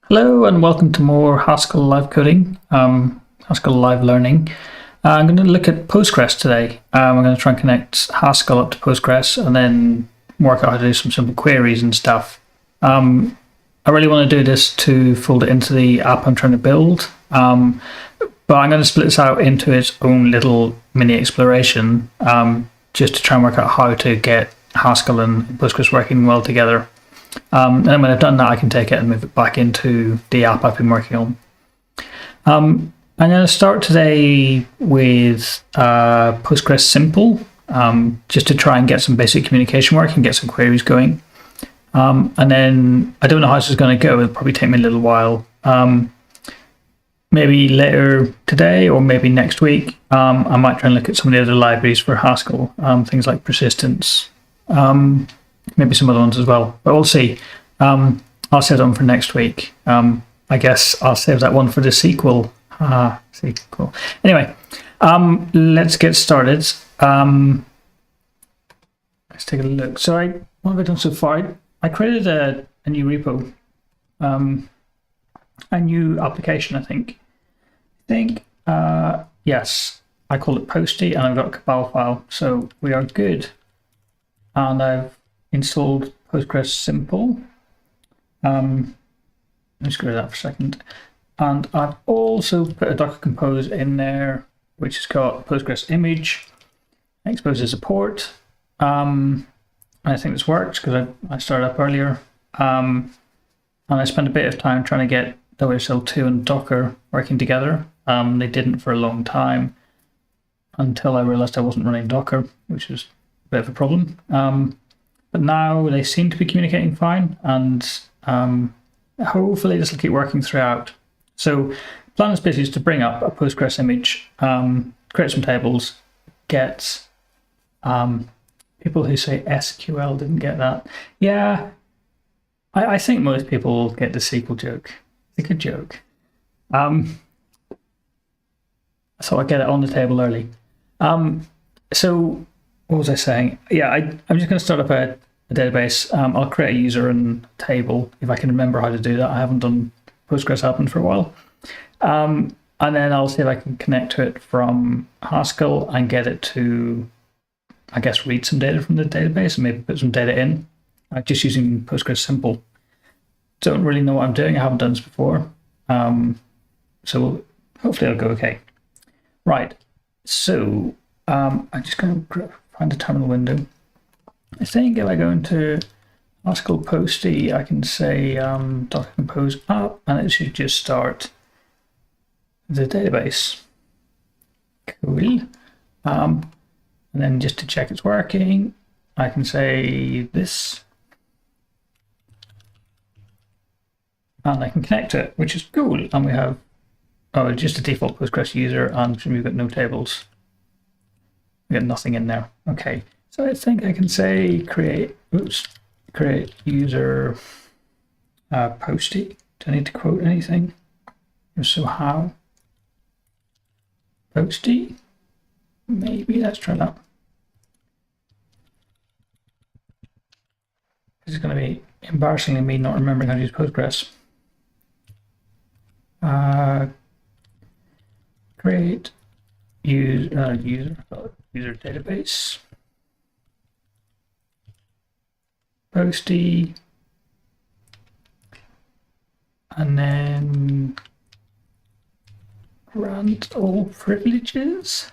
Hello and welcome to more Haskell live coding, Haskell live learning. I'm going to look at Postgres today. I'm going to try and connect Haskell up to Postgres and then work out how to do some simple queries and stuff. I really want to do this to fold it into the app I'm trying to build, but I'm going to split this out into its own little mini exploration just to try and work out how to get Haskell and Postgres working well together. And then when I've done that, I can take it and move it back into the app I've been working on. I'm going to start today with Postgres simple, just to try and get some basic communication work and get some queries going. And then I don't know how this is going to go. It'll probably take me a little while. Maybe later today or maybe next week, I might try and look at some of the other libraries for Haskell, things like persistence. Maybe some other ones as well, but we'll see. I'll save that one for next week. I guess I'll save that one for the sequel. Sequel. Anyway, let's get started. Let's take a look. So what have I done so far? I created a new repo, a new application, I think. Yes, I call it Posty, and I've got a Cabal file, so we are good. And I've installed Postgres simple. Let's go to that for a second. And I've also put a Docker Compose in there, which has got Postgres image, exposes a port. And I think this works because I started up earlier. And I spent a bit of time trying to get WSL2 and Docker working together. They didn't for a long time until I realized I wasn't running Docker, which was a bit of a problem. But now they seem to be communicating fine, and hopefully this will keep working throughout. So the plan is basically to bring up a Postgres image, create some tables, get people who say SQL didn't get that. Yeah, I think most people get the SQL joke. It's a good joke. So I get it on the table early. So what was I saying? Yeah, I'm just going to start up a database. I'll create a user and table if I can remember how to do that. I haven't done Postgres admin for a while. And then I'll see if I can connect to it from Haskell and get it to, I guess, read some data from the database and maybe put some data in, just using Postgres simple. Don't really know what I'm doing. I haven't done this before. So hopefully it'll go okay. Right. So I'm just going to find a terminal window. I think if I go into Haskell Posty, I can say Docker Compose up, and it should just start the database. Cool. And then just to check it's working, I can say this, and I can connect to it, which is cool. And we have just a default Postgres user, and we've got no tables. We got nothing in there. Okay, so I think I can say create user Posty. Do I need to quote anything? If so, how? Posty? Maybe, let's try that. This is going to be embarrassingly me not remembering how to use Postgres. Create user database, Posty, and then grant all privileges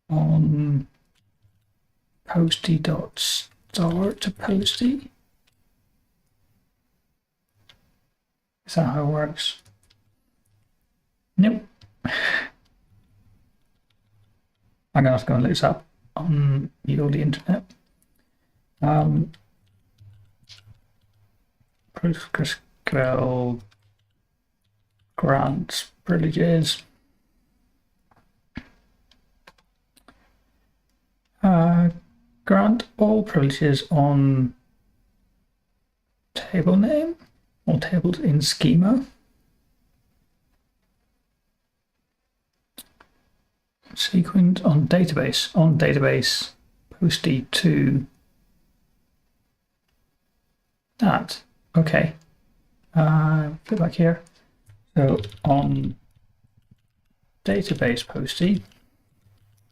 on posty.start to Posty. Is that how it works? Nope. I'm going to have to go and look this up on the old internet. PostgreSQL grants privileges. Grant all privileges on table name, all tables in schema. Sequence on database, Posty to that. Okay. Put back here. So on database posty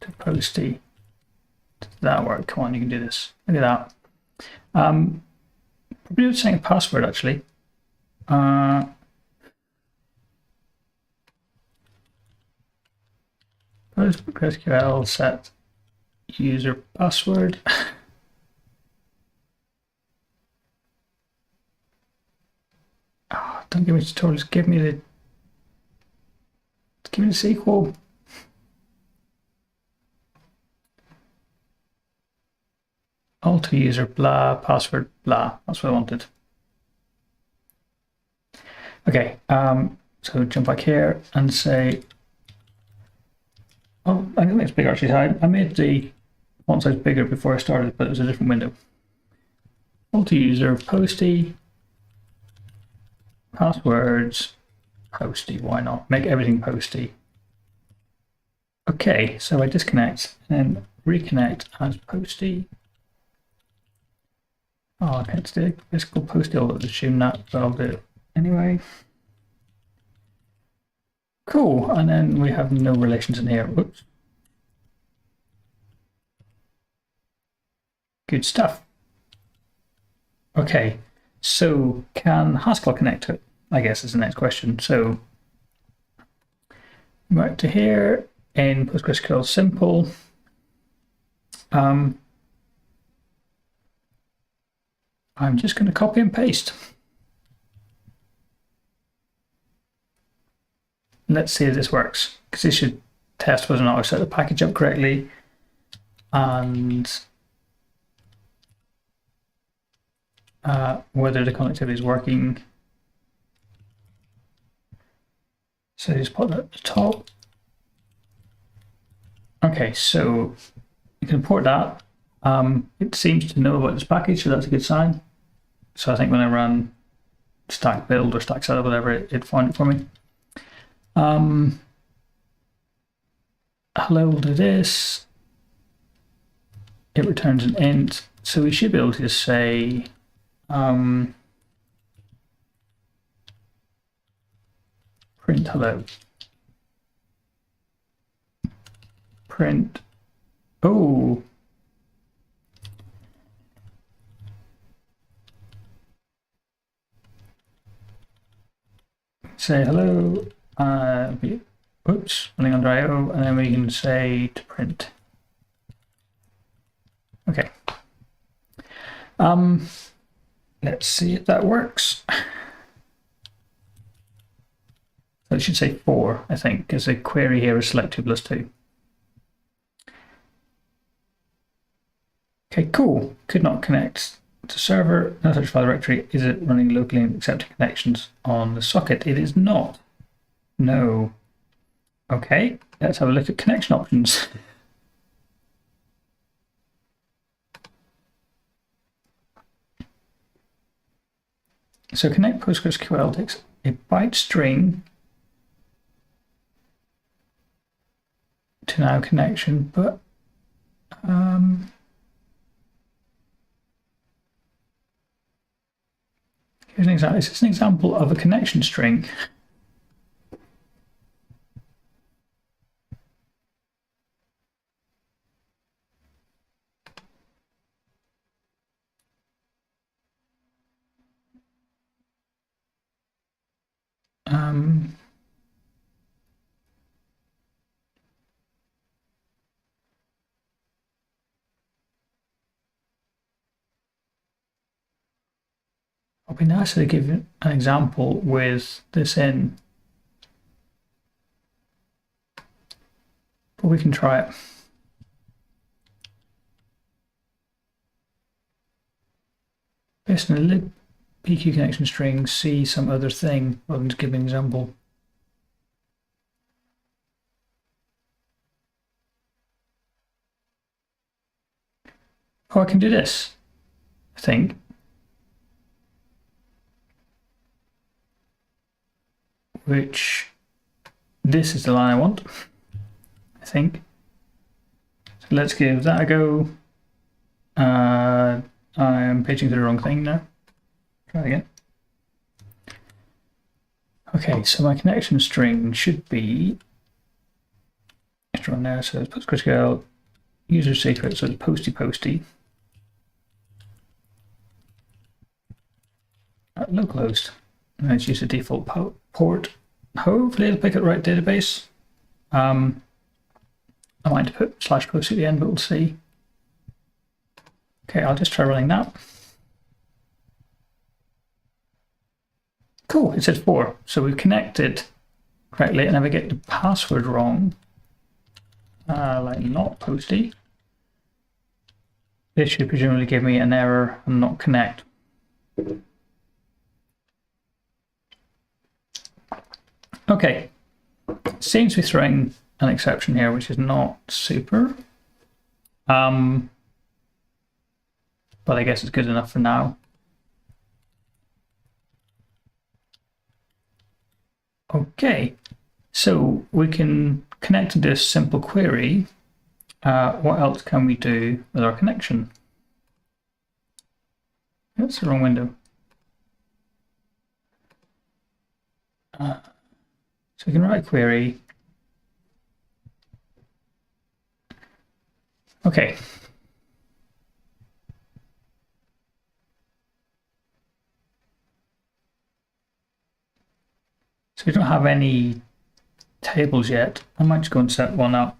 to posty. Does that work? Come on, you can do this. Look at that. Probably setting a password actually. PostgreSQL set user password. Oh, don't give me tutorials. Give me the SQL. Alt user blah password blah. That's what I wanted. Okay. So jump back here and say. Oh, I think it's bigger actually. I made the font size bigger before I started, but it was a different window. Multi-user posty passwords posty. Why not make everything posty? Okay, so I disconnect and then reconnect as posty. Oh, I can't do it. It's called posty. I'll assume that, but I'll do it anyway. Cool, and then we have no relations in here. Whoops. Good stuff. Okay, so can Haskell connect to it? I guess is the next question. So right to here in PostgreSQL simple. I'm just going to copy and paste. Let's see if this works, because this should test whether or not I set the package up correctly and whether the connectivity is working. So just put that at the top. Okay, so you can import that. It seems to know about this package, so that's a good sign. So I think when I run stack build or stack setup, whatever, it found it for me. Hello, we'll do this. It returns an int, so we should be able to just say print hello. Print. Oh. Say hello. Oops, running under IO, and then we can say to print. Okay. Let's see if that works. So it should say 4, I think, because the query here is select 2 plus 2. Okay, cool. Could not connect to server. No such file directory. Is it running locally and accepting connections on the socket? It is not. No. Okay, let's have a look at connection options. So connect PostgreSQL takes a byte string to now connection, but here's an example. This is an example of a connection string. It'd be nice to give an example with this in, but we can try it. Based on a lib PQ connection string, see some other thing, rather than just give an example. Oh, I can do this, I think. Which, this is the line I want, I think. So let's give that a go. I am paging to the wrong thing now. Try it again. Okay, so my connection string should be extra on there. So it's Postgres user secret, so it's posty. Localhost. And let's use the default port. Hopefully it'll pick up the right database. I might put /post at the end, but we'll see. Okay, I'll just try running that. Cool, it says 4. So we've connected correctly, and if I get the password wrong, like not posty, this should presumably give me an error and not connect. Okay, seems to be throwing an exception here, which is not super. But I guess it's good enough for now. Okay, so we can connect to this simple query. What else can we do with our connection? That's the wrong window. So we can write a query. Okay. So we don't have any tables yet. I might just go and set one up.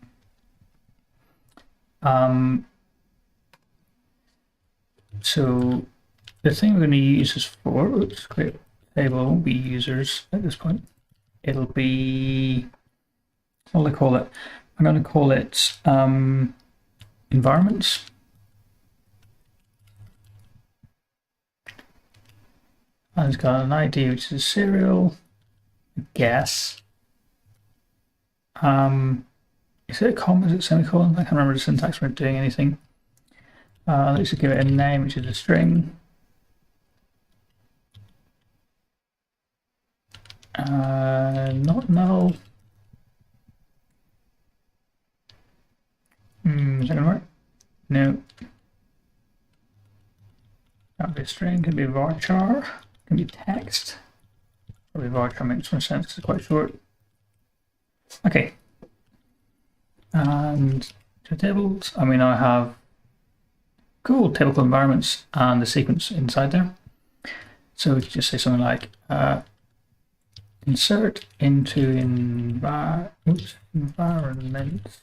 So the thing we're going to use is for, oops, create table, won't be users at this point. It'll be, what will I call it? I'm going to call it environments. And it's got an ID which is serial, I guess. Is it a comma? Is it semicolon? I can't remember the syntax for doing anything. Let's just give it a name, which is a string. Not null. Is that gonna work? No. That'll be a string, can be varchar, can be text. Probably varchar makes more sense because it's quite short. Okay. And to tables, I mean, I have cool table called environments and the sequence inside there. So we could just say something like insert into environments.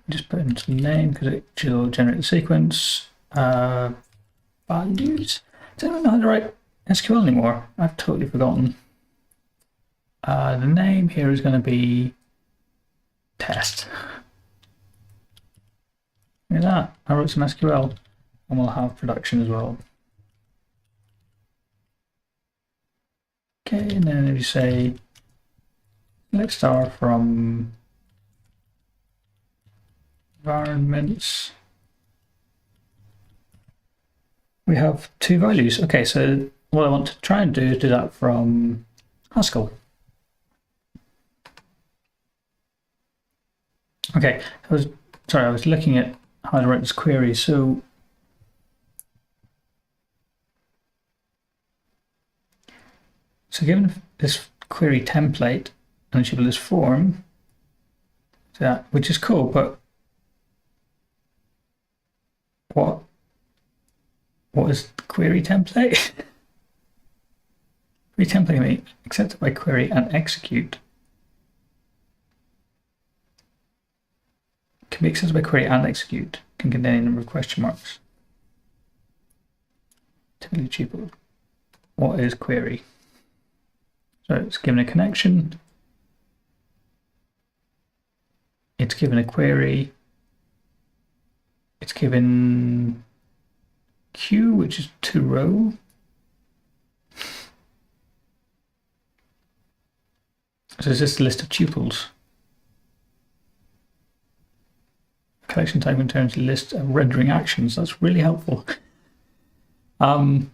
Just put in some name because it will generate the sequence. Values. Does anyone know how to write SQL anymore? I've totally forgotten. The name here is going to be test. Look at that. I wrote some SQL, and we'll have production as well. Okay, and then if you say select star from environments, we have 2 values. Okay, so what I want to try and do is do that from Haskell. Okay, I was looking at how to write this query. So given this query template and it should be this form, which is cool, but what is the query template? Query template can be accepted by query and execute. Can be accepted by query and execute. Can contain a number of question marks. Typically tuple. What is query? So it's given a connection. It's given a query. It's given queue, which is 2 row. So it's just a list of tuples. Collection type contains a list of rendering actions. That's really helpful. Well,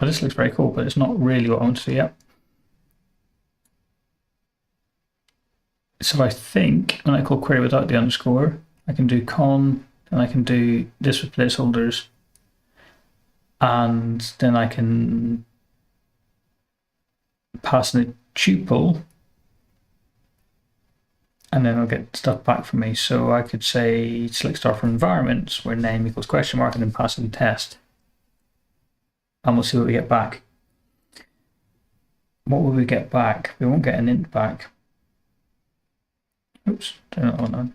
this looks very cool, but it's not really what I want to do yet. So I think when I call query without the underscore, I can do con, and I can do this with placeholders, and then I can pass in a tuple, and then it'll get stuff back from me. So I could say select star from environments where name equals question mark, and then pass in test, and we'll see what we get back. What will we get back? We won't get an int back. Oops, turn it on.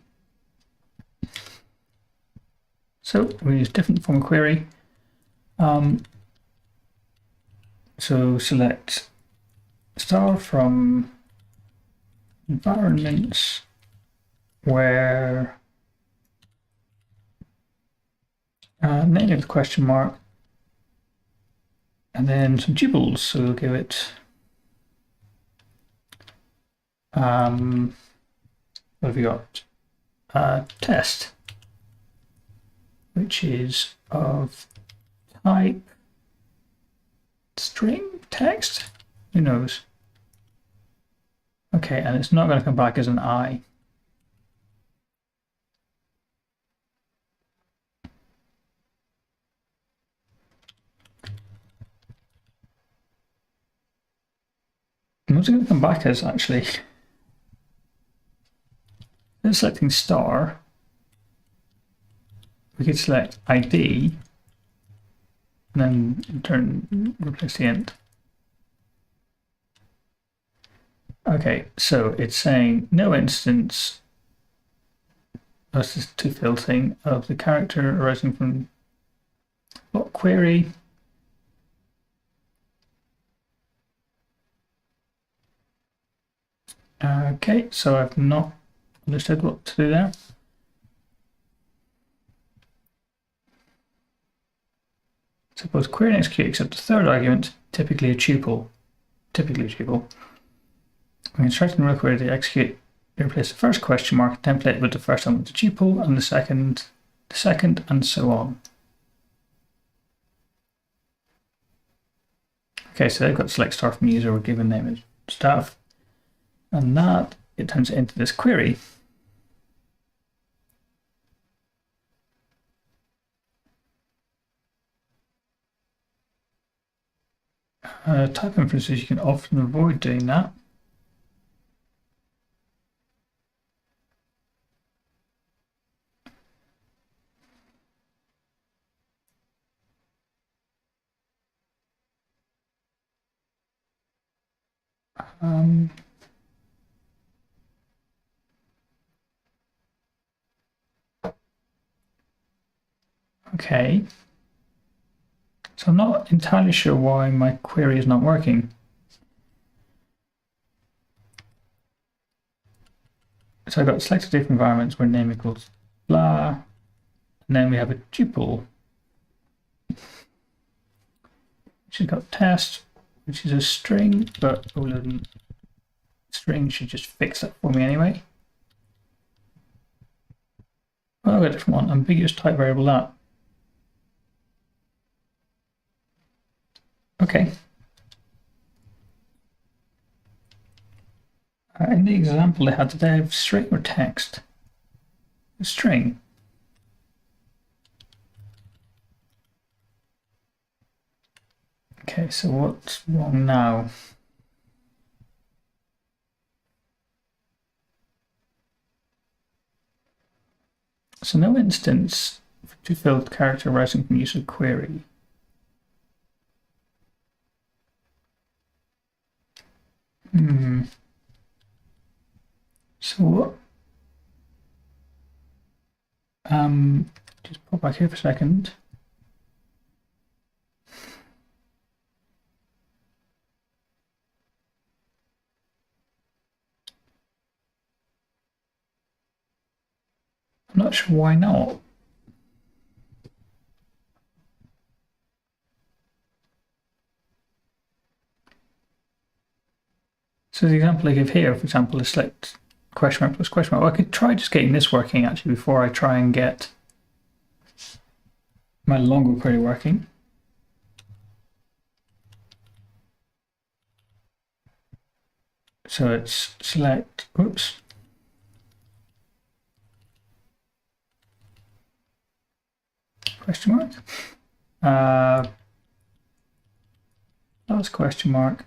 So we use different form of query. So select star from environments where name with question mark, and then some tuples. So we'll give it what have we got? Test, which is of type string text. Who knows? Okay, and it's not going to come back as an I. And what's it going to come back as actually? Then selecting star, we could select ID and then replace the int. Okay, so it's saying no instance, that's this to fill thing, of the character arising from what query. Okay, so I've not understood what to do there. Suppose query and execute except the third argument, typically a tuple. We instruct in real query to execute, replace the first question mark template with the first element of the tuple, and the second, and so on. Okay, so they've got select star from user, we're given name as staff, and that it turns it into this query. Type inferences, you can often avoid doing that. Okay. So I'm not entirely sure why my query is not working. So I've got selected different environments where name equals blah, and then we have a tuple, which has got test, which is a string, but string should just fix that for me anyway. Oh, I've got a different one, ambiguous type variable that. Okay. In the example they had, did they have string or text? A string. Okay, so what's wrong now? So no instance to fill character arising from user query. So what? Just pop back here for a second. I'm not sure why not. So the example I give here, for example, is select question mark plus question mark. Well, I could try just getting this working actually before I try and get my longer query working. So it's select, oops, question mark. That was question mark.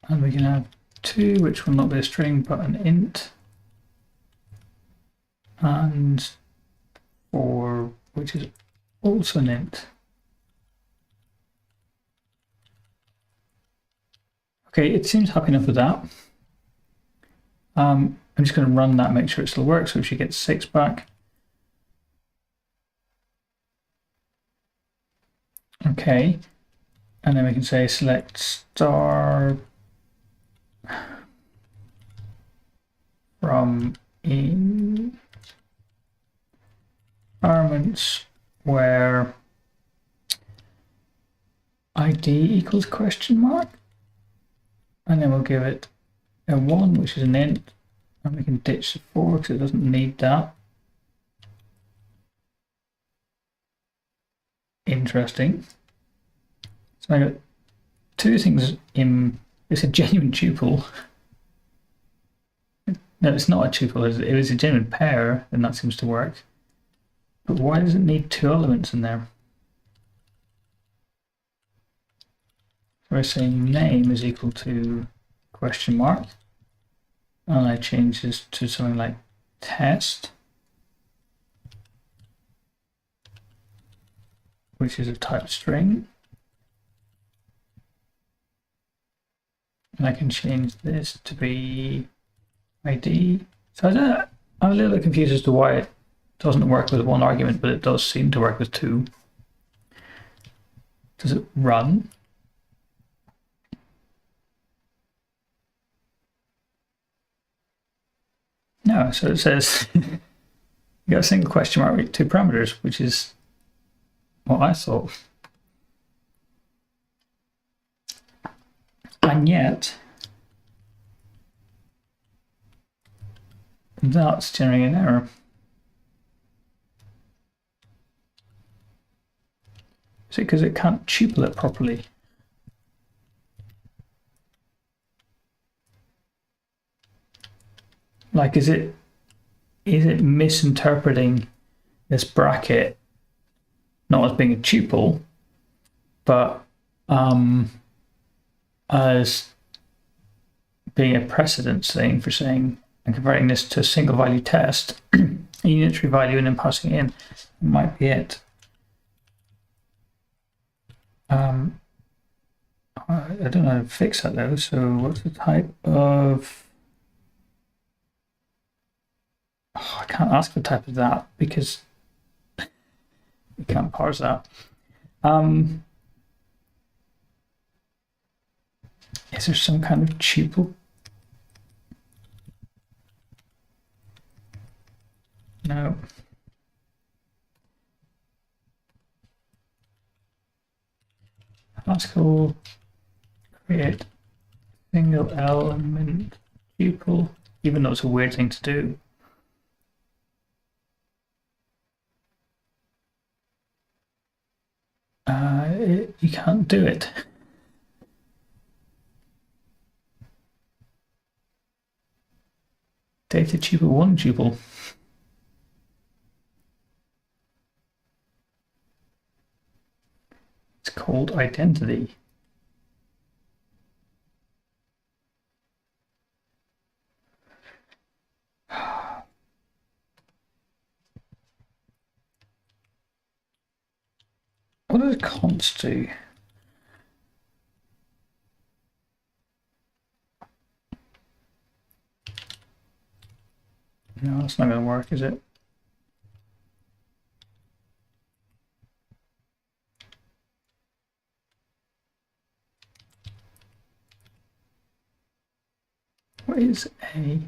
And we can have 2, which will not be a string, but an int. And 4, which is also an int. Okay, it seems happy enough with that. I'm just going to run that, make sure it still works, so we should get 6 back. Okay, and then we can say select star from environments where ID equals question mark, and then we'll give it a 1, which is an int, and we can ditch the 4 because it doesn't need that. Interesting. So I got 2 things in. It's a genuine tuple. No, it's not a tuple. It was a genuine pair, and that seems to work. But why does it need 2 elements in there? So we're saying name is equal to question mark, and I change this to something like test, which is a type string. And I can change this to be ID. So I'm a little bit confused as to why it doesn't work with 1 argument, but it does seem to work with 2. Does it run? No, so it says you got a single question mark with 2 parameters, which is what I thought. And yet, that's generating an error. Is it because it can't tuple it properly? Like, is it misinterpreting this bracket not as being a tuple, but as being a precedence thing for saying and converting this to a single value test, a unitary value, and then passing it in? It might be it. I don't know how to fix that though. So what's the type of? Oh, I can't ask the type of that because we can't parse that. Is there some kind of tuple? No. Haskell create single element tuple, even though it's a weird thing to do. You can't do it. Data tuple 1 tuple. It's called identity. What does const do? No, that's not going to work, is it? What is a?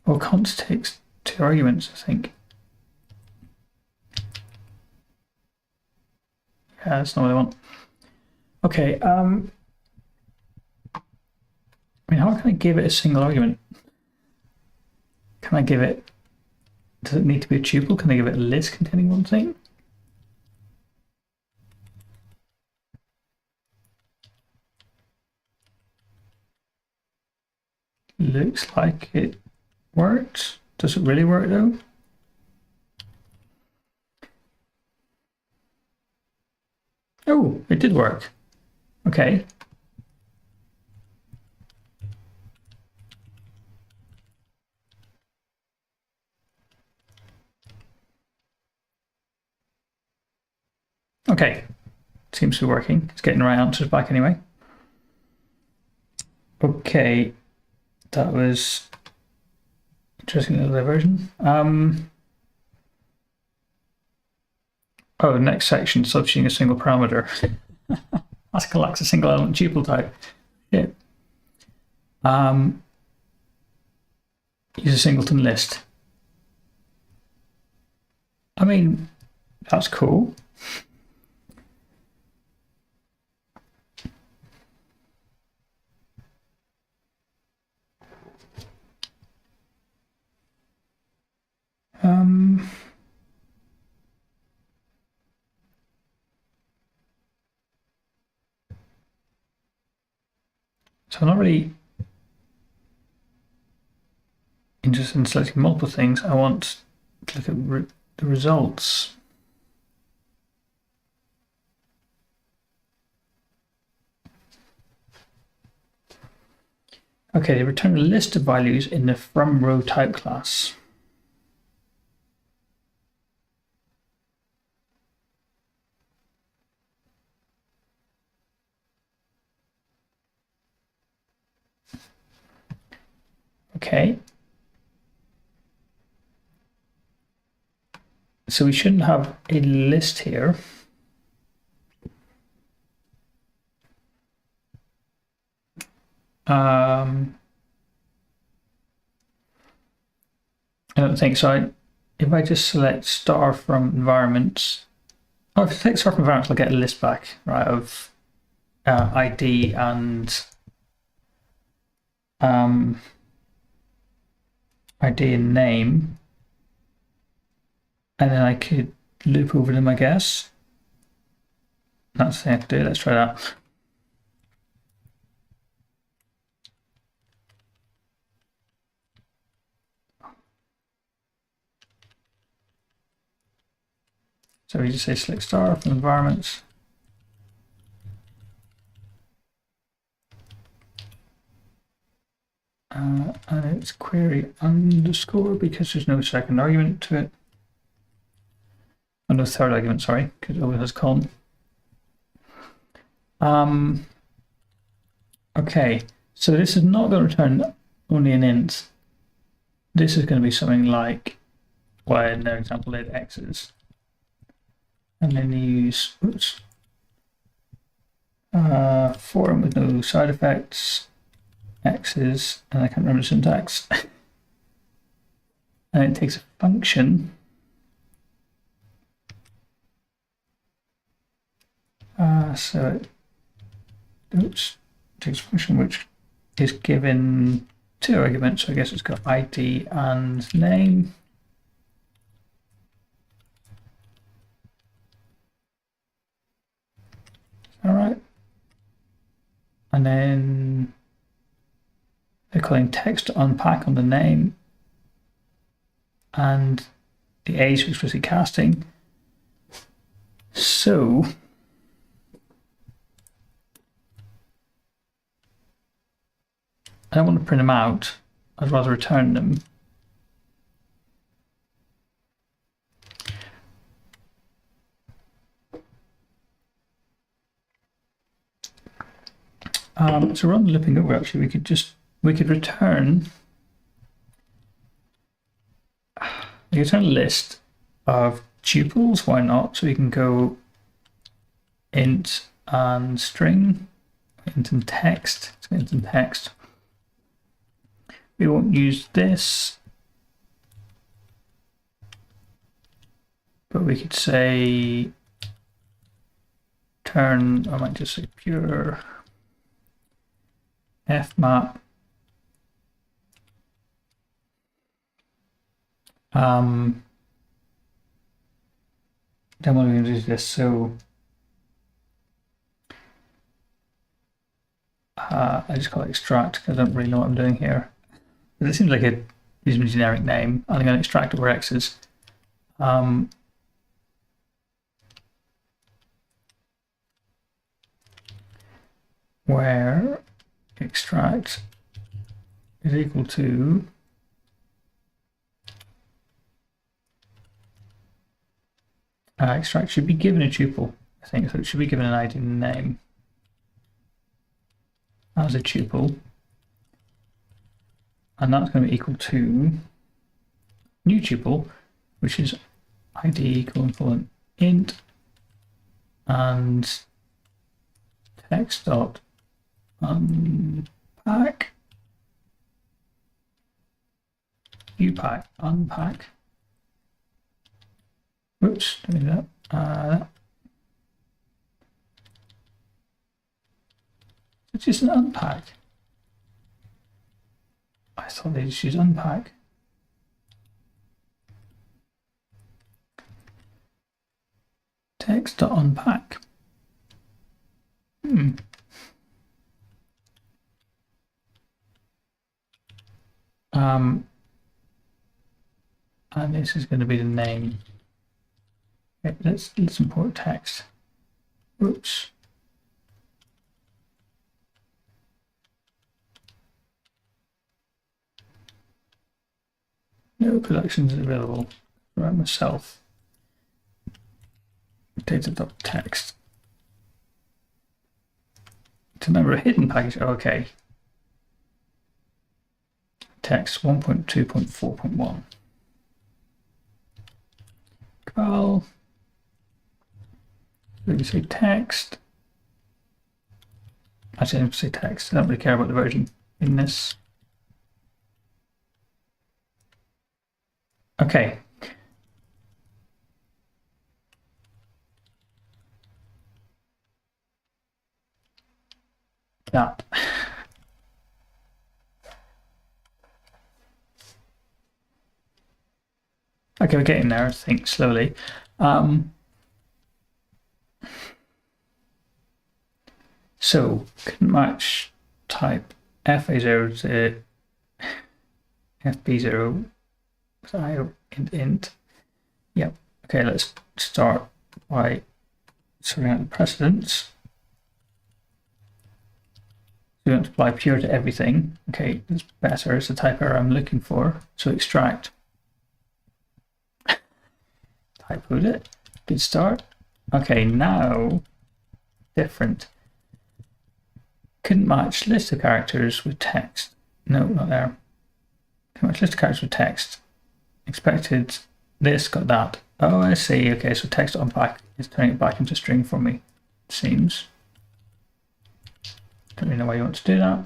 Well, const takes 2 arguments, I think. Yeah, that's not what I want. Okay. I mean, how can I give it a single argument? Can I give it? Does it need to be a tuple? Can I give it a list containing 1 thing? Looks like it worked. Does it really work though? Oh, it did work. Okay. Okay. Seems to be working. It's getting the right answers back anyway. Okay. That was interesting little diversion. Oh, next section, substituting a single parameter. Haskell lacks a single element tuple type. Yeah. Use a singleton list. I mean, that's cool. So I'm not really interested in selecting multiple things. I want to look at the results. Okay, they return a list of values in the from row type class. Okay. So we shouldn't have a list here. I don't think so. If I just select star from environments, oh, if I select star from environments, I'll get a list back, right, of ID and ID and name, and then I could loop over them, I guess. That's the thing I have to do. Let's try that. So we just say select star from environments. And it's query underscore because there's no second argument to it. Oh, no third argument, sorry, because it always has colon. Okay, so this is not going to return only an int. This is going to be something like, well, in their example, they had x's. And then use, oops, foreign with no side effects, x's, and I can't remember the syntax. And it takes a function. So it, oops, takes a function which is given two arguments. So I guess it's got ID and name. All right. And then they're calling text to unpack on the name and the age for explicit casting. So I don't want to print them out. I'd rather return them. So rather than looping over, actually, we could return a list of tuples. Why not? So we can go int and string, int and text. So int and text. We won't use this, but we could say turn. I might just say pure fmap. Then what we're going to do is this. So I just call it extract because I don't really know what I'm doing here. It seems like a reasonably generic name. I'm going to extract over x's. Where extract is equal to extract should be given a tuple, I think, so it should be given an ID name as a tuple, and that's going to be equal to new tuple, which is ID colon int and text dot unpack unpack. Oops, don't do that. It's just an unpack. I thought they just use unpack. Text dot unpack. And this is going to be the name. Okay, let's import text. Oops. No collections available. Write myself. Data.text. To remember a hidden package. Oh, okay. Text 1.2.4.1. Well, we say text. Actually, I don't say text. I don't really care about the version in this. Okay. That. Okay, we're getting there, I think, slowly. So, couldn't match type FA0 to FB0 with I int. Yep. Okay, let's start by sorting out the precedents. We don't apply pure to everything. Okay, it's better. It's the type error I'm looking for. So extract. Typoed it. Good start. Okay, now different. Couldn't match list of characters with text. No, not there. Couldn't match list of characters with text. Expected this, got that. Oh, I see. Okay, so text unpack is turning it back into string for me, it seems. Don't really know why you want to do that.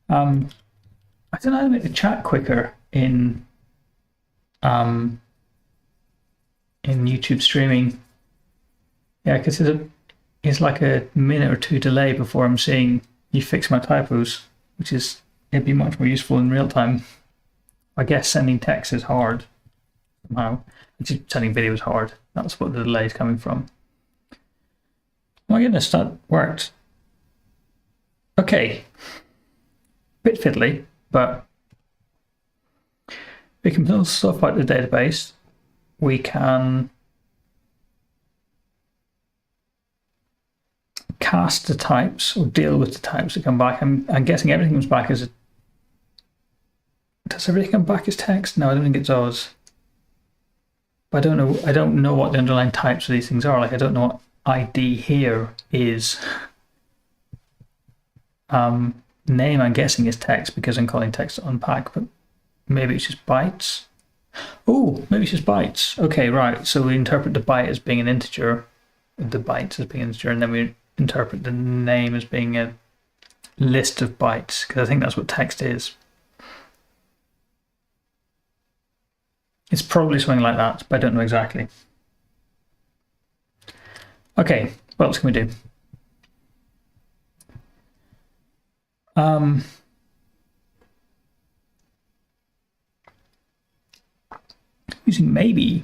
I don't know how to make the chat quicker in YouTube streaming. Yeah, because it's like a minute or two delay before I'm seeing you fix my typos, which is, it'd be much more useful in real time. I guess sending text is hard somehow. Actually, sending video is hard. That's what the delay is coming from. Oh my goodness, that worked. Okay, bit fiddly, but we can build stuff out of the database. We can cast the types or deal with the types that come back. I'm guessing everything comes back as a. Does everything come back as text? No, I don't think it does. But I don't know what the underlying types of these things are. Like, I don't know what ID here is. Name, I'm guessing, is text because I'm calling text to unpack, but maybe it's just bytes. Oh, maybe it's just bytes. Okay, right. So we interpret the byte as being an integer, the bytes as being an integer, and then we interpret the name as being a list of bytes, because I think that's what text is. It's probably something like that, but I don't know exactly. Okay, what else can we do? Using maybe.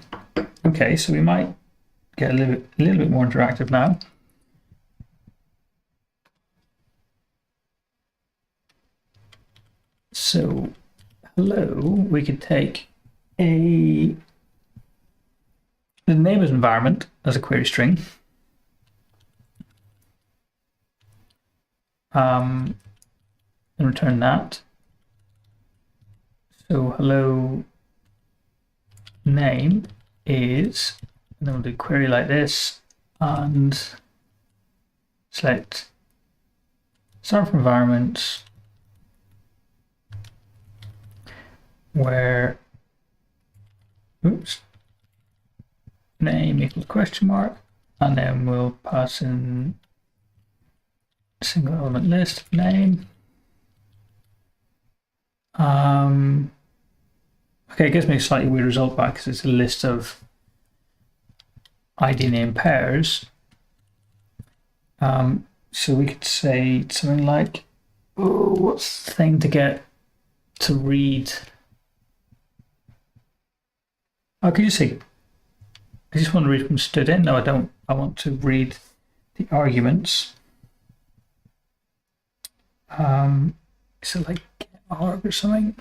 Okay, so we might get a little bit more interactive now. So hello, we could take the name of environment as a query string. And return that. So hello name is, and then we'll do query like this and select start from environment where name equals question mark, and then we'll pass in single element list name. Okay, it gives me a slightly weird result back because it's a list of ID name pairs. So we could say something like, oh, what's the thing to get to read? Oh, could you say, I just want to read from stood in. No, I don't. I want to read the arguments. So like arg or something.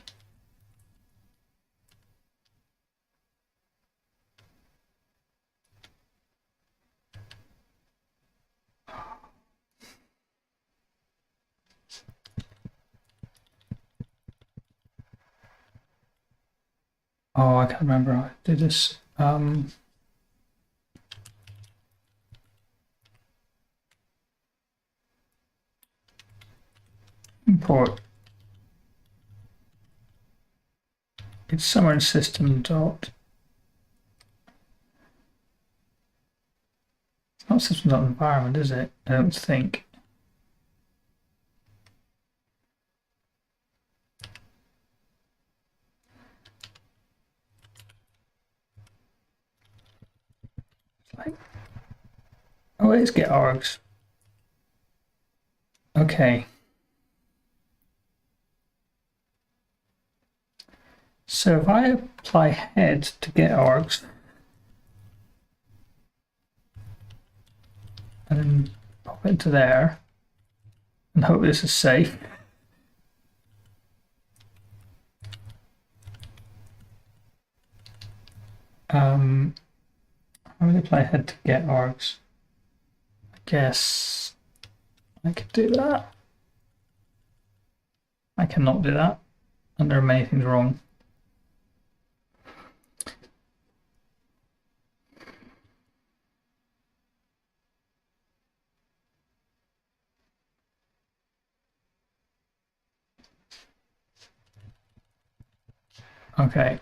Oh, I can't remember how to do this. Import. It's somewhere in system dot. It's not system dot environment, is it? I don't think. Like, oh, it's get args. Okay. So if I apply head to get args, and then pop it into there, and hope this is safe. I'm going to apply head to get args. I guess I could do that. I cannot do that, and there are many things wrong. Okay,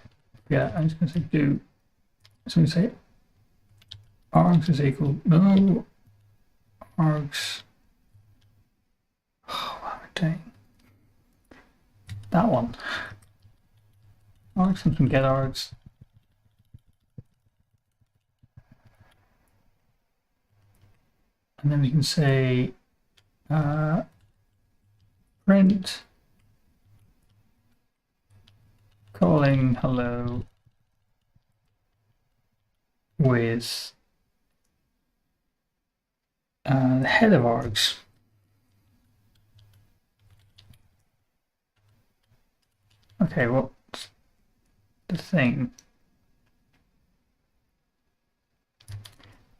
yeah, I'm just going to say do. So we say args is equal, no, args, oh, what am I doing? That one. Args comes from get args. And then we can say print calling hello with the head of args. Okay, what's the thing?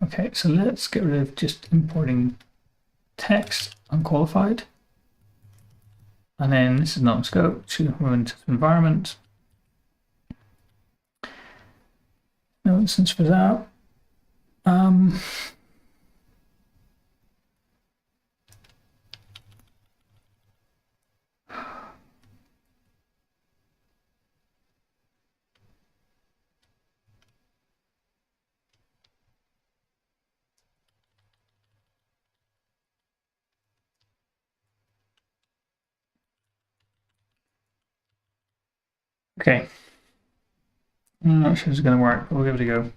Okay, so let's get rid of just importing text unqualified. And then this is not in scope, should move into environment. No instance for that. Okay. I'm not sure it's going to work, but we'll give it a go.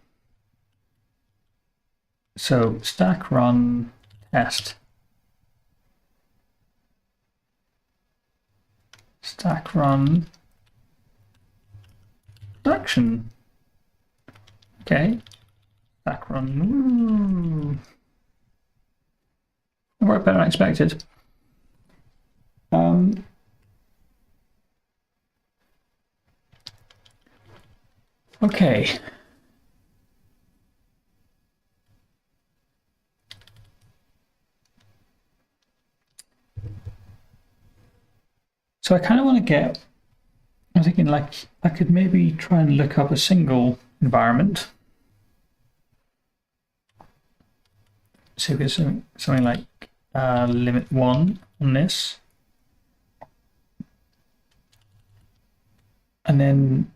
So stack run test. Stack run production. Okay. Stack run. Worked better than I expected. Okay. So I kind of want to get, I'm thinking like I could maybe try and look up a single environment. So there's something like limit 1 on this. And then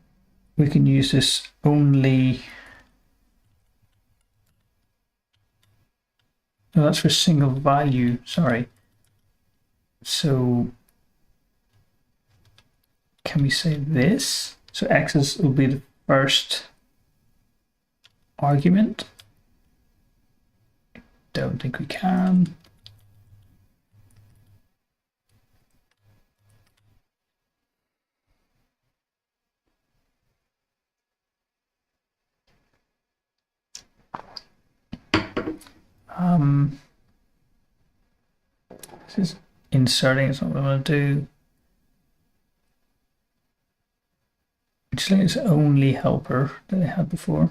we can use this only. No, that's for single value, sorry. So can we say this? So x will be the first argument. Don't think we can. This is inserting, it's not what I want to do. Just like it's only helper that I had before.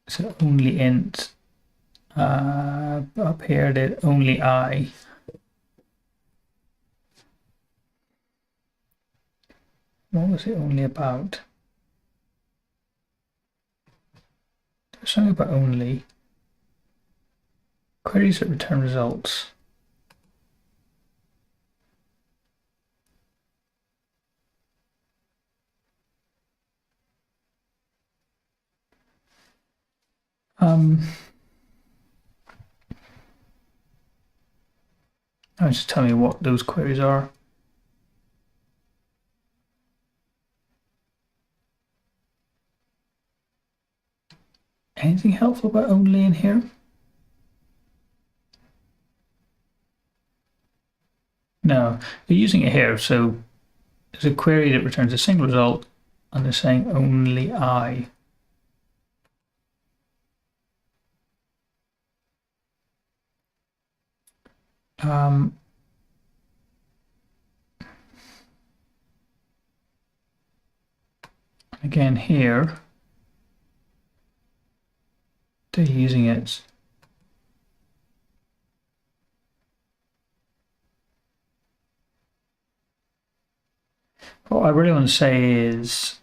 So only int. Up here did only I. What was it only about? There's something about only. Queries that return results. Just tell me what those queries are. Anything helpful about only in here? No, they're using it here. So there's a query that returns a single result, and they're saying only I. Again here, they're using it. What I really want to say is,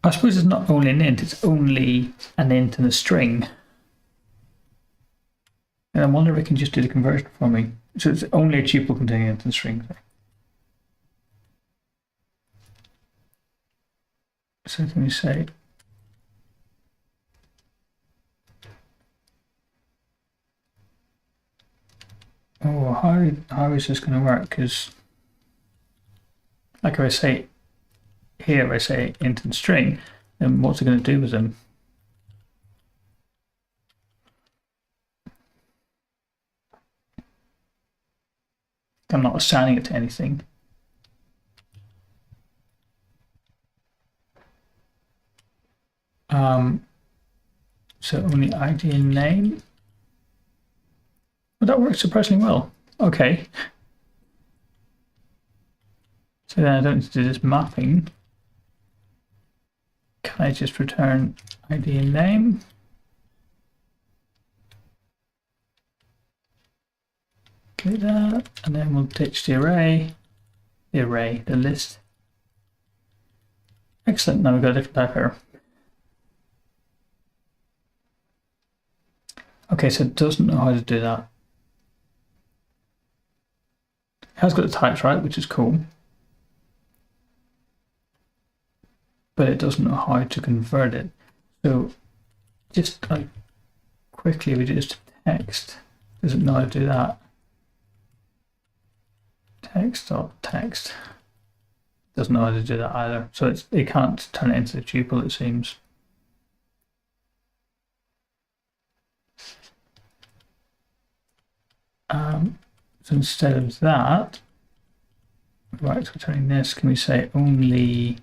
I suppose it's not only an int, it's only an int and a string. And I wonder if it can just do the conversion for me. So it's only a tuple containing int and string. So can we say oh, how is this going to work? Because like if I say here, if I say int and string, then what's it going to do with them? I'm not assigning it to anything. So only ID and name. Well, that works surprisingly well. Okay. So then I don't need to do this mapping. Can I just return ID and name? Do that, and then we'll ditch the array, the list. Excellent, now we've got a different type error. Okay, so it doesn't know how to do that. It has got the types right, which is cool. But it doesn't know how to convert it. So just like quickly reduce to text. Doesn't know how to do that. Text. Doesn't know how to do that either. So it can't turn it into a tuple, it seems. So instead of that, right, so turning this, can we say only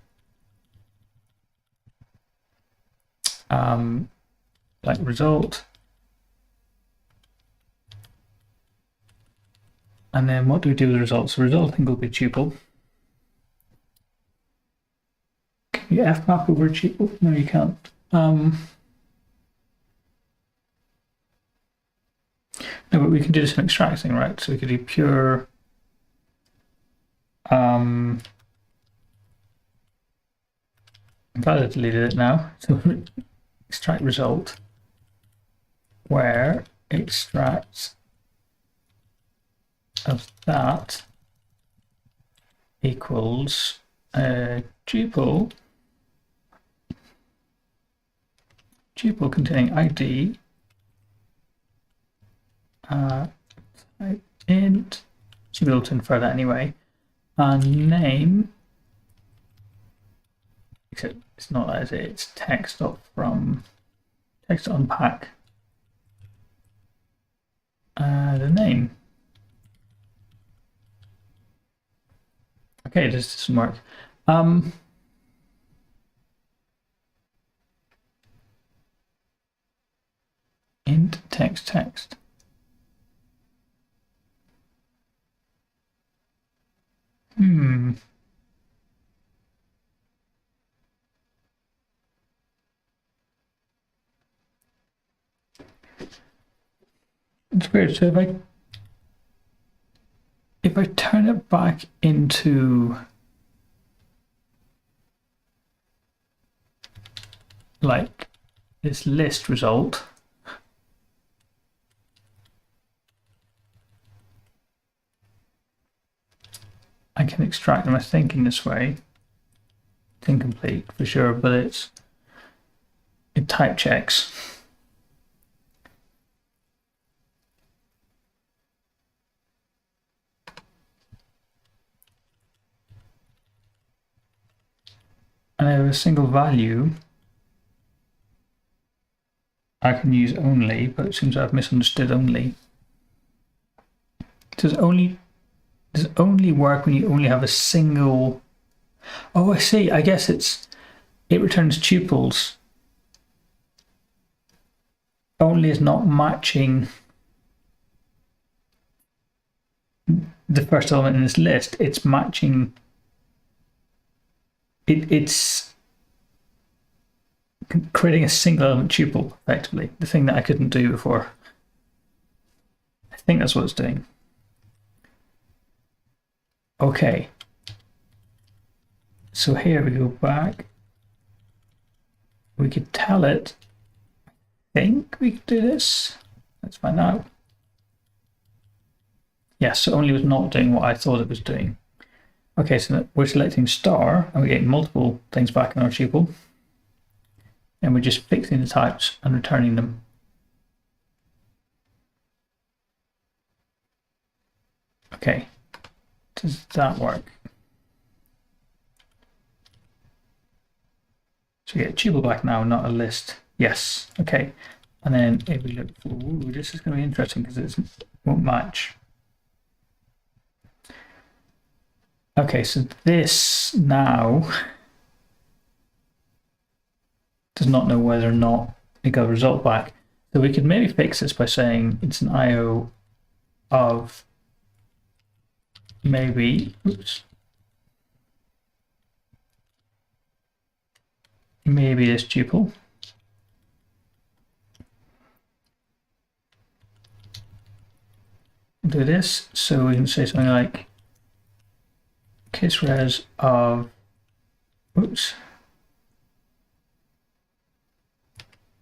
like result, And then what do we do with the results? The result, I think, will be tuple. Can you fmap over a tuple? No, you can't. No, but we can do some extracting, right? So we could do pure I'm glad I deleted it now. So extract result where extract of that equals tuple containing ID int, should be able to infer that anyway, and name, except it's not that, is it? It's text from text unpack the name. Okay, this doesn't work. Int text. It's weird. So if I turn it back into like this list result, I can extract them, I think, in this way. It's incomplete for sure, but it type checks. And I have a single value I can use only, but it seems I've misunderstood only. Does only work when you only have a single? Oh, I see. I guess it returns tuples. Only is not matching the first element in this list. It's matching. It's creating a single element tuple, effectively, the thing that I couldn't do before. I think that's what it's doing. Okay. So here we go back. We could tell it, I think we could do this. Let's find out. Yes, so only was not doing what I thought it was doing. Okay, so we're selecting star and we're getting multiple things back in our tuple. And we're just fixing the types and returning them. Okay, does that work? So we get a tuple back now, not a list. Yes, okay. And then if we look for, ooh, this is going to be interesting because it won't match. Okay, so this now does not know whether or not it got a result back. So we could maybe fix this by saying it's an IO of maybe, maybe this tuple. Do this, so we can say something like case res of, oops.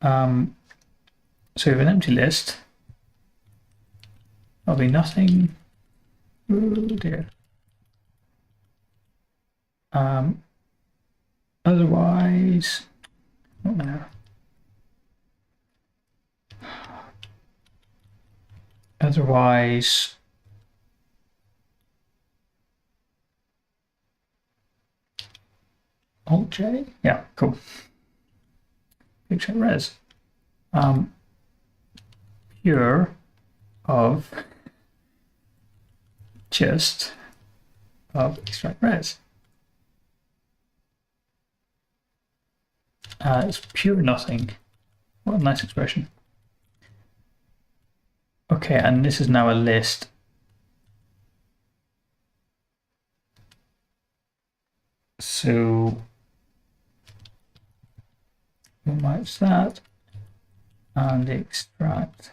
So we have an empty list. There'll be nothing. Oh dear. Otherwise, not there. Otherwise, Alt J. Yeah, cool. Picture res. Pure of just of extract res. It's pure nothing. What a nice expression. Okay, and this is now a list So we'll match that and extract.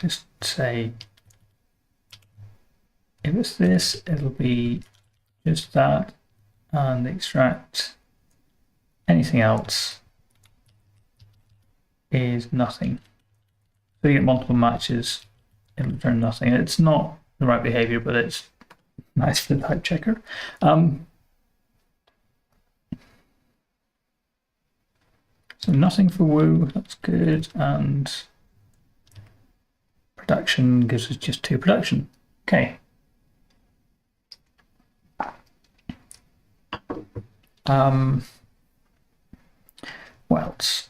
Just say if it's this, it'll be just that, and extract anything else is nothing. So you get multiple matches, it'll return nothing. It's not the right behavior, but it's nice for the type checker. So nothing for woo, that's good, and production gives us just 2 production. Okay. What else?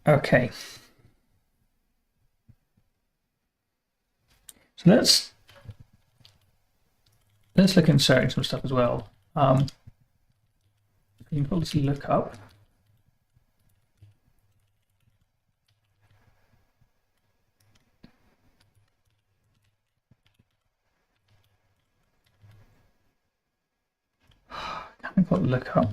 Okay. So let's look at inserting some stuff as well. You can call this lookup. Can I call it lookup?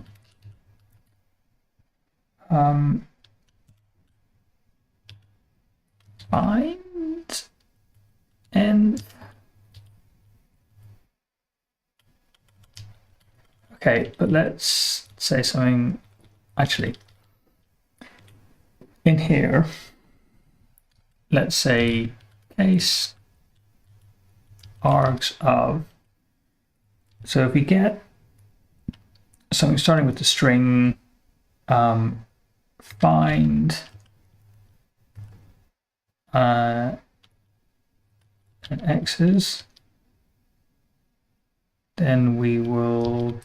Find and okay, but let's say something actually in here. Let's say case args of. So if we get something starting with the string find and x's, then we will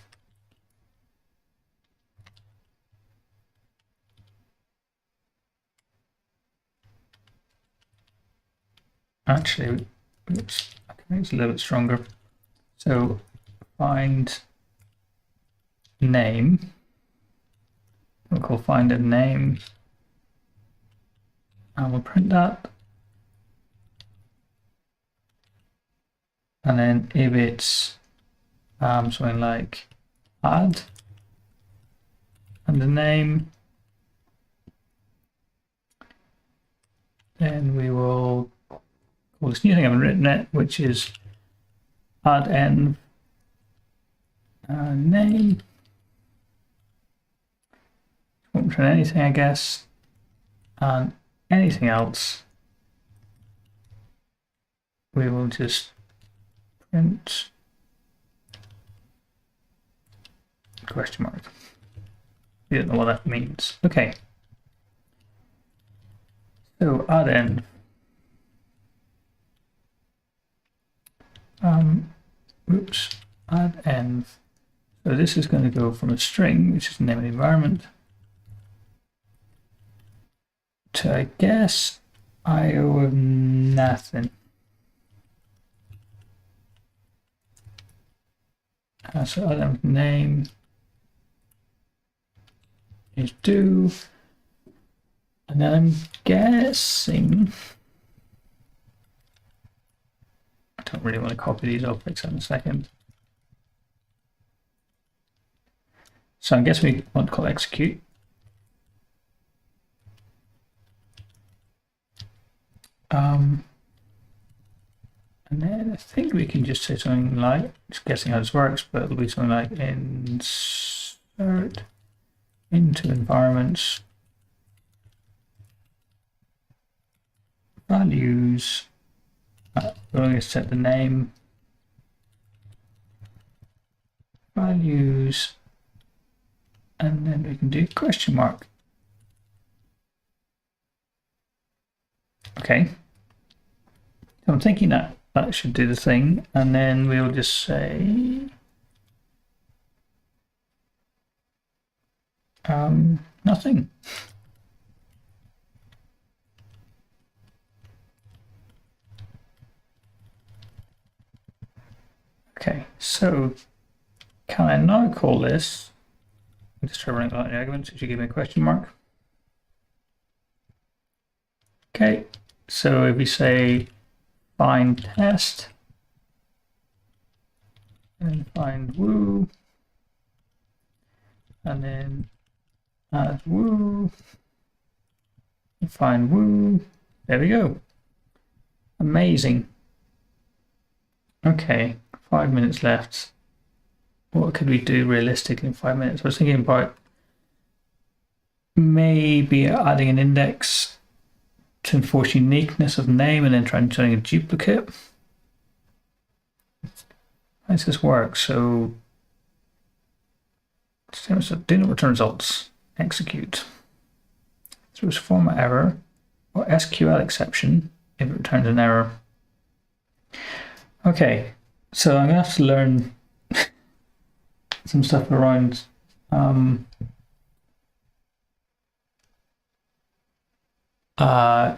actually, oops, I can make it a little bit stronger. So find name, we'll call find a name, and we'll print that. And then if it's something like add and the name, then we will call this new thing I haven't written it, which is add env name. Won't print anything, I guess, and anything else we will just print question mark. We don't know what that means. Okay. So add env. Oops, add env. So this is going to go from a string, which is the name of the environment, to, I guess, IO of nothing. So add env name is do, and then I'm guessing, I don't really want to copy these, I'll fix that in a second. So I guess we want to call execute. And then I think we can just say something like, just guessing how this works, but it'll be something like insert into environments values. We're going to set the name values, and then we can do question mark. Okay. So I'm thinking that that should do the thing, and then we'll just say nothing. Okay, so can I now call this? Just try running out the arguments. It should give me a question mark. Okay, so if we say find test and find woo, and then add woo, and find woo, there we go. Amazing. Okay, 5 minutes left. What could we do realistically in 5 minutes? I was thinking about maybe adding an index to enforce uniqueness of name and then trying a duplicate. How does this work? So do not return results. Execute. Throws format error or SQL exception if it returns an error. Okay, so I'm gonna have to learn some stuff around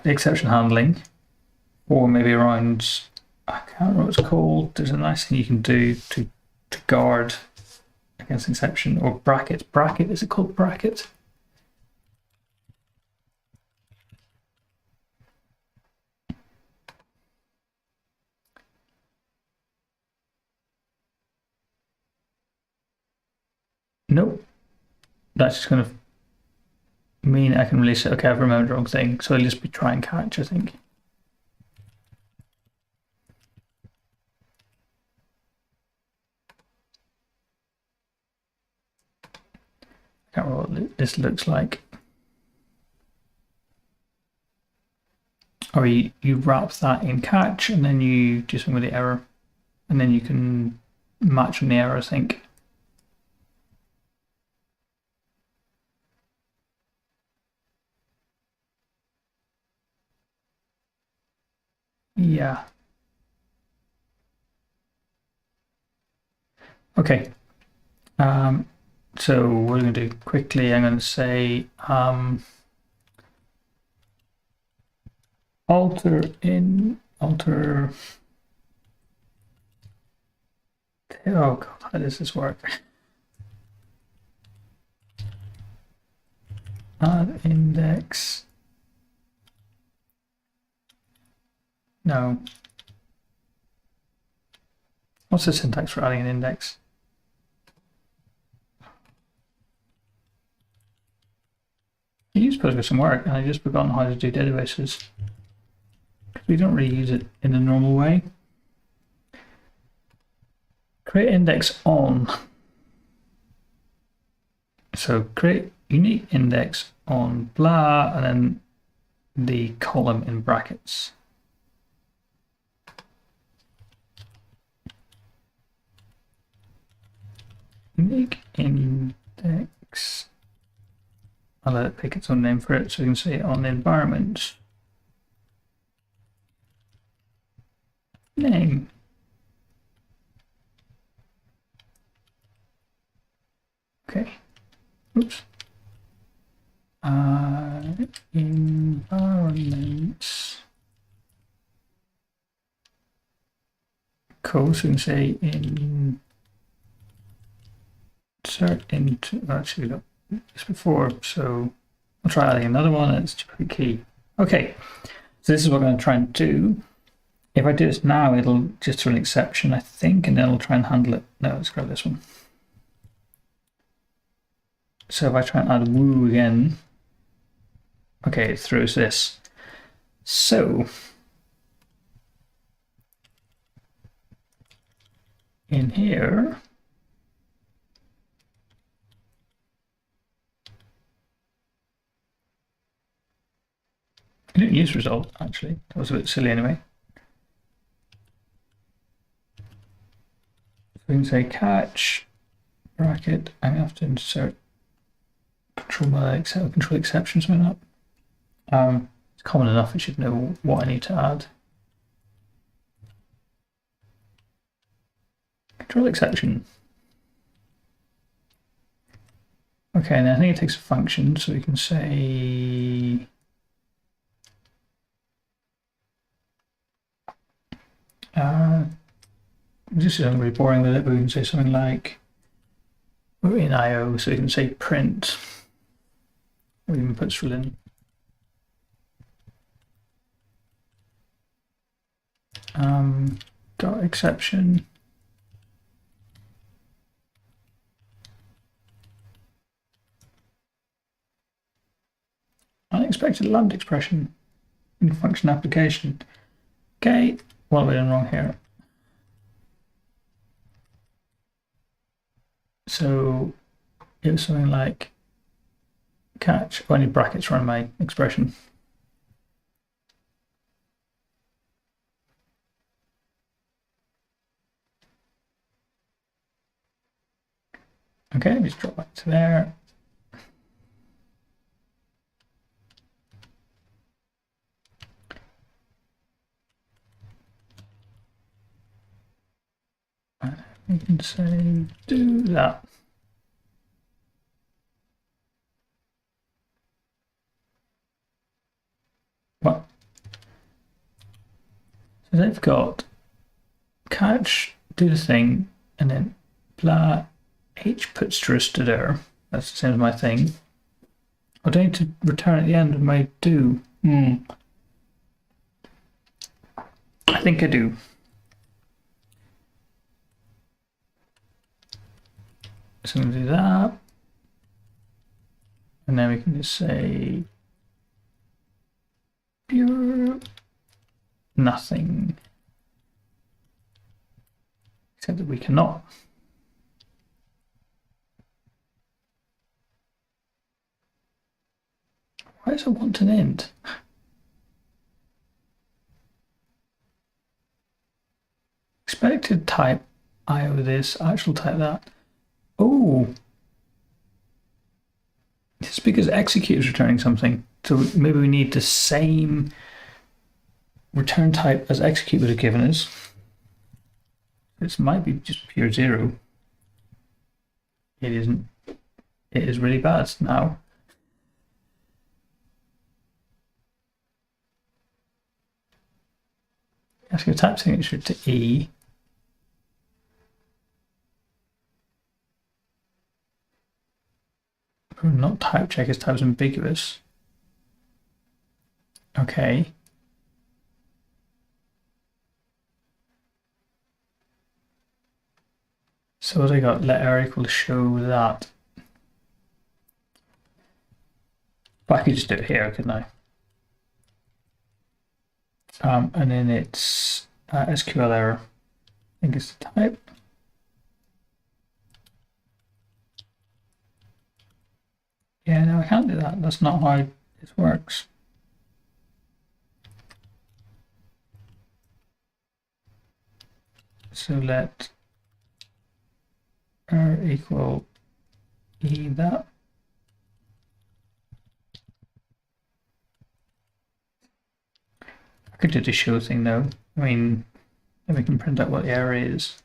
exception handling, or maybe around, I can't remember what it's called. There's a nice thing you can do to guard against exception, or bracket. Bracket, is it called bracket? Nope. That's just going to mean I can release it. Okay, I've remembered the wrong thing. So it'll just be try and catch, I think. I can't remember what this looks like. Or you wrap that in catch and then you do something with the error. And then you can match on the error, I think. Yeah. Okay. So what I'm going to do quickly, I'm going to say alter. Oh God, how does this work? Add index. No. What's the syntax for adding an index? I use Postgres some work, and I just forgotten how to do databases. We don't really use it in a normal way. Create index on. So create unique index on blah, and then the column in brackets. Unique index. I'll let it pick its own name for it, so you can say on the environment name. Okay. Oops. Environments. Cool. So you can say insert into. Actually, we got this before, so I'll try adding another one. It's pretty key. Okay. So this is what I'm going to try and do. If I do this now, it'll just throw an exception, I think, and then it'll try and handle it. No, let's grab this one. So if I try and add woo again, okay, it throws this. So in here, I didn't use result, actually. That was a bit silly anyway. So we can say catch, bracket, I have to insert control exception, something like that. It's common enough, I should know what I need to add. Control exception. Okay, and I think it takes a function, so we can say this is really boring with it, but we can say something like we're in IO, so we can say print, or even put string in. Got exception. Unexpected lambda expression in function application. Okay, what have we done wrong here? So it was something like catch. Oh, I need brackets around my expression. Okay, let's drop back to there. And we can say do that. What? So they've got catch, do the thing, and then blah, h Postgres to there. That's the same as my thing. I don't need to return at the end of my do. I think I do. So I'm going to do that. And then we can just say pure nothing. Except that we cannot. Why does it want an int? Expected type IO this, actual type that. Oh, it's because execute is returning something. So maybe we need the same return type as execute would have given us. This might be just pure 0. It isn't. It is really bad now. Ask your type signature to E. Not type check, as type is ambiguous. Okay. So what I got? Let error equal show that. But I could just do it here, couldn't I? And then it's SQL error. I think it's the type. Yeah, no, I can't do that. That's not how this works. So let error equal E that. I could do the show thing though. I mean, then we can print out what the error is.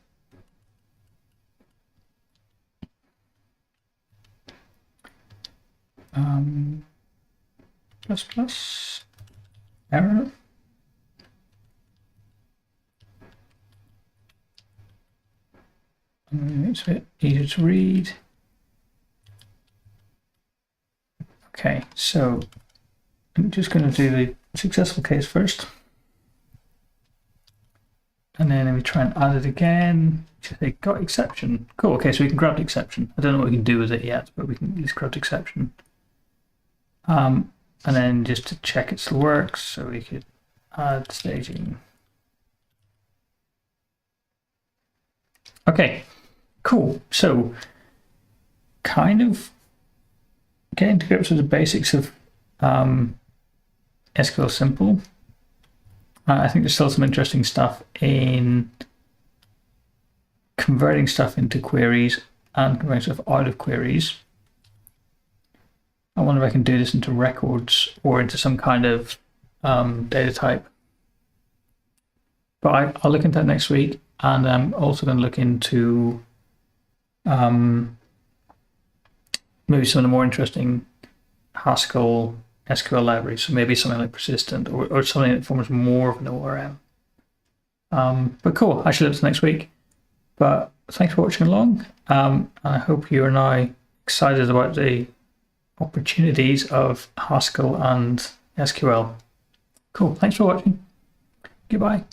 Plus plus error. It's a bit easier to read. Okay, so I'm just going to do the successful case first. And then we try and add it again. They got exception. Cool, okay, so we can grab the exception. I don't know what we can do with it yet, but we can at least grab the exception. And then just to check it still works, so we could add staging. Okay, cool. So kind of getting to grips with the basics of SQL Simple. I think there's still some interesting stuff in converting stuff into queries and converting stuff out of queries. I wonder if I can do this into records or into some kind of data type. But I'll look into that next week, and I'm also going to look into maybe some of the more interesting Haskell SQL libraries, so maybe something like persistent or something that forms more of an ORM. But cool, I should look to next week. But thanks for watching along, and I hope you are now excited about the opportunities of Haskell and SQL. Cool, thanks for watching. Goodbye.